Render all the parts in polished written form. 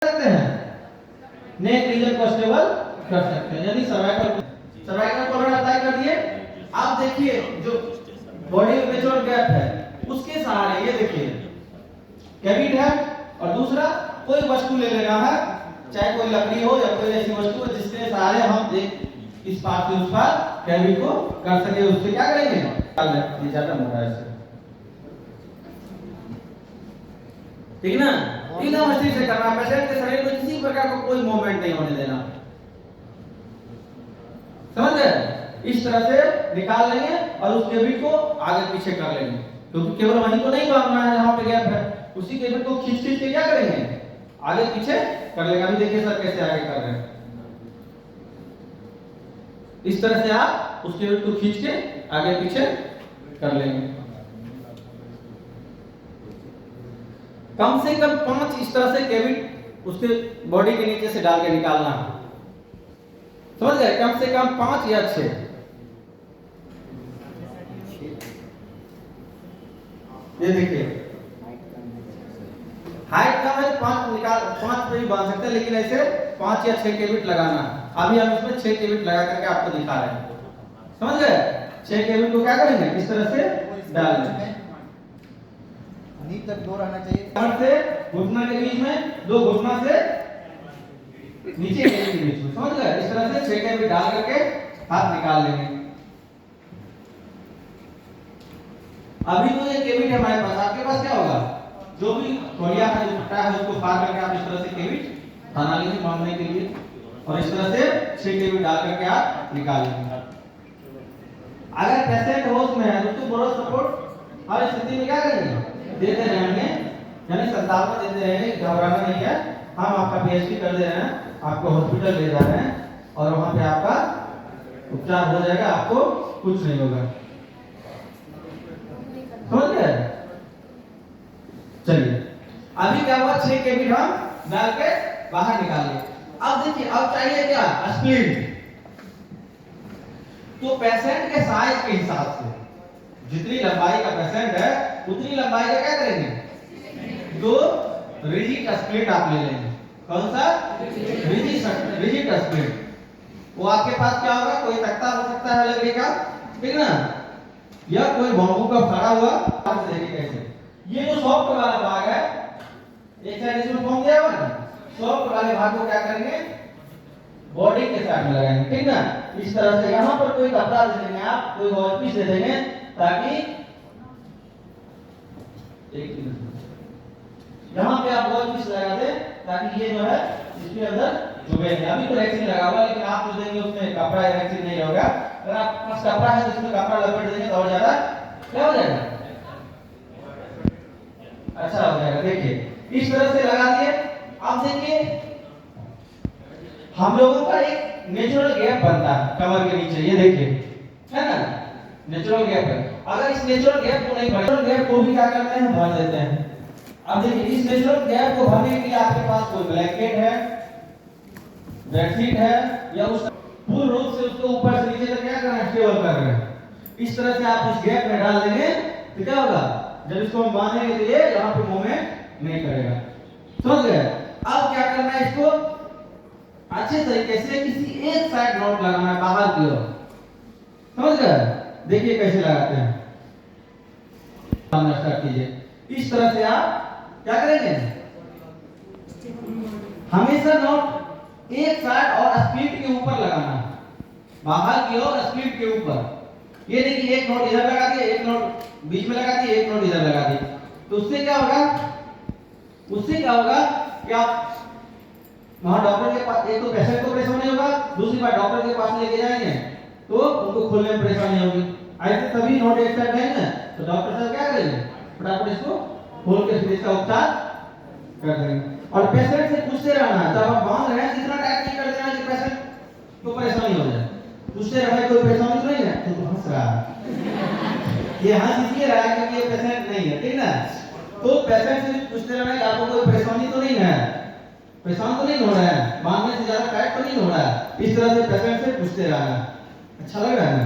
सकते हैं, neck region को स्टेबल कर सकते हैं, यानी सर्वाइकल कॉलम अप्लाई कर दिए। आप देखिए जो बॉडी में नेचुरल गैप है उसके सहारे ये देखिए कैविट है, और दूसरा कोई वस्तु ले लेना है, चाहे कोई लकड़ी हो या कोई ऐसी वस्तु हो जिसके सहारे हम एक इस पार से उस पार कैविट को कर सके। उससे क्या करेंगे, ये ज्यादा मोटा है, ठीक ना। एकदम स्थिर से करना, पेशेंट के शरीर में किसी प्रकार का कोई मूवमेंट नहीं होने देना, समझ गए। इस तरह से निकाल लेंगे और उस कैविट को आगे पीछे कर लेंगे, क्योंकि केवल वहीं तो नहीं बांधना है जहां पे गैप है, उसी कैविट को खींच खींच के क्या करेंगे, आगे पीछे कर लेंगे। अभी देखिए सर कैसे आगे कर रहे हैं। इस तरह से आप उस कैविट को खींच के आगे पीछे कर लेंगे। कम से कम 5 इस तरह से कैविट उसके बॉडी के नीचे से डाल के निकालना है, समझ गए। कम से कम 5 या 6। ये देखिए हाइट कम है 5 पे भी बांध सकते हैं, लेकिन ऐसे 5 या 6 कैविट लगाना। अभी हम इसमें 6 कैविट लगा करके आपको दिखा रहे हैं, समझ गए। 6 कैविट को क्या करेंगे, इस तरह से डाल देंगे। तक 2 रहना चाहिए, कमर से घुटना के बीच में, 2 घुटना से नीचे के बीच में, समझ गए। इस तरह से 6 कैविट डाल करके हाथ निकाल लेंगे। अभी तो ये कैविट है हमारे पास, आपके पास क्या होगा, जो भी तौलिया है जो फटा है उसको फाड़ करके आप इस तरह से कैविट बना लेंगे बांधने के लिए, और इस तरह से 6 कैविट डाल करके आप निकाल लेंगे। अगर पेशेंट होश में है तो उसको बोरो सपोर्ट हर स्थिति में क्या करेंगे, देते रहेंगे, यानी संतावना देते रहेंगे, घबराना नहीं है। हम आपका पीएचडी कर दे रहे हैं, आपको हॉस्पिटल ले जा रहे हैं और वहां पे आपका उपचार हो जाएगा, आपको कुछ नहीं होगा, समझ गए। चलिए अभी क्या हुआ, 6 कैविट हम डाल के बाहर निकाल लिए। अब देखिए अब चाहिए क्या, स्प्लिंट। तो पेशेंट के साइज के हिसाब से जितनी लंबाई का पेशेंट है उतनी लंबाई का क्या करेंगे, 2 रिजिड स्प्लिट आप ले लेंगे। कौन सा, रिजिड स्प्लिट। वो आपके पास क्या होगा, कोई तख्ता हो सकता है लकड़ी का, ठीक ना, या कोई बांबू का फड़ा हुआ कैसे। ये जो सॉफ्ट वाला भाग है, एक साइड इसमें घूम गया हुआ ना, सॉफ्ट वाले भाग को क्या करेंगे, बॉडी के साथ में लगाएंगे, ठीक ना। इस तरह से यहाँ पर कोई कपड़ा दे देंगे, आप कोई वॉल पीस दे देंगे, ताकि यहाँ पे आप वॉल पीस लगा दें, ताकि ये जो है इसके अंदर चुभेंगे। अभी तो वैक्सीन लगा हुआ, लेकिन आप जो देंगे उसमें कपड़ा या वैक्सीन नहीं होगा। अगर आपके पास कपड़ा है तो उसमें कपड़ा लपेट देंगे तो और ज्यादा क्या हो जाएगा, अच्छा हो जाएगा। देखिए इस तरह से लगा दिए। अब देखिए हम लोगों का एक नेचुरल गैप बनता है कमर के नीचे, ये देखिए है ना, नेचुरल गैप है। अगर इस नेचुरल गैप को नहीं भरते, नेचुरल गैप को भी क्या करते हैं, भर देते हैं। अब देखिए इस नेचुरल गैप को भरने के लिए आपके पास कोई ब्लैंकेट है, बेडशीट है, या उस पूर्ण रूप से उसको ऊपर से नीचे तक क्या करना है, स्टेबल कर रहे हैं। इस तरह से आप उस गैप में डाल देंगे तो क्या होगा, जब इसको हम बांधेंगे तो ये यहाँ पे मूवमेंट नहीं करेगा, समझ गए। अब क्या करना है, इसको अच्छे तरीके से किसी एक साइड नॉट लगाना है बाहर की ओर, समझ गए। देखिए कैसे लगाते हैं, स्टार्ट कीजिए। इस तरह से आप क्या करेंगे, हमेशा नॉट एक साइड और स्प्लिट के ऊपर लगाना है, बाहर की ओर स्प्लिट के ऊपर। ये देखिए एक नोट इधर लगा दिए, एक नोट बीच में लगा दिए, एक नोट इधर लगा दिए। तो उससे क्या होगा, कि आप वहां डॉक्टर के पास, एक तो पेशेंट को परेशानी होगा, दूसरी बात डॉक्टर के पास लेके जाएंगे तो उनको खोलने में परेशानी होगी। ऐसे सभी नोट एक साइड रहेंगे तो डॉक्टर साहब क्या करेंगे, फटाफट इसको खोल के फिर इसका उपचार कर देंगे। और पेशेंट से पूछते रहना है, जब आप बांध रहे हैं इतना टाइट नहीं कर देना कि पेशेंट को परेशानी हो जाए। पूछते रहना कोई परेशानी तो नहीं है, तो हंस रहा है, ये हंस इसलिए रहा है क्योंकि ये पेशेंट नहीं है, ठीक ना। तो पेशेंट से पूछते रहना कि आपको कोई परेशानी तो नहीं है, परेशान तो नहीं हो रहा है, बांधने से ज्यादा टाइट तो नहीं हो रहा है। इस तरह से पेशेंट से पूछते रहना। अच्छा लग रहा है ना,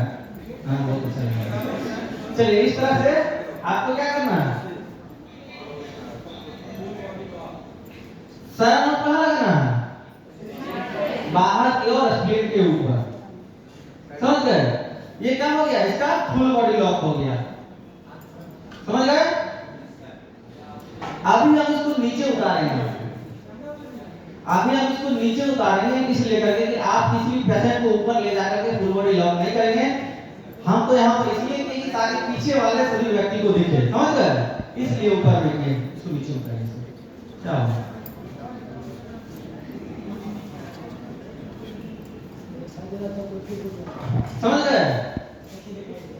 हाँ बहुत अच्छा लग रहा है। चलिए इस तरह से आपको क्या करना है, सर कहाँ के ऊपर, समझ गए? ये क्या हो गया, इसका फुल बॉडी लॉक हो गया, समझ गए? अभी हम इसको नीचे उतारेंगे, अभी हम इसको नीचे उतारेंगे इसलिए करके कि आप किसी भी पेशेंट को ऊपर ले जाकर के फुल बॉडी लॉक नहीं करेंगे। हम तो यहाँ पर इसलिए कि ताकि पीछे वाले सभी व्यक्ति को दिखे, समझ गए? इसलिए ऊपर में इसको नीचे उतारेंगे। क्या हो? समझ गए?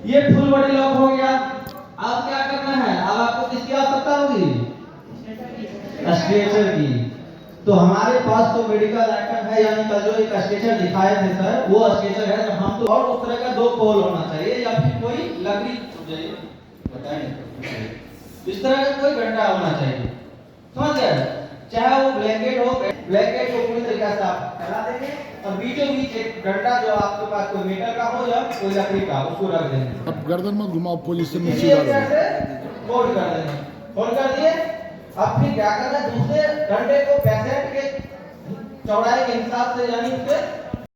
ये फुल बॉडी लॉक हो गया। अब क्या करना है? अब आपको किसकी आवश्यकता होगी? स्ट्रेचर की। तो हमारे पास तो मेडिकल आइटम है, यानी कल जो एक स्ट्रेचर दिखाए थे सर, वो स्ट्रेचर है। तो हम तो और उस तरह का 2 पोल होना चाहिए या फिर कोई लकड़ी बताएं, इस तरह का कोई डंडा होना चाहिए, समझ गए? चाहे वो ब्लैंकेट हो, ब्लैंकेट को पूरी तरीके से आप फैला देंगे और बीचों बीच एक डंडा जो आपके पास कोई मेटल का हो या कोई लकड़ी का, उसको रख देंगे। अब गर्दन में घुमाओ, पुलिस से इसी तरह से फोल्ड कर देंगे। फोल्ड कर दिए। अब फिर क्या करना है? दूसरे डंडे को पेशेंट के चौड़ाई के हिसाब से, यानी उसके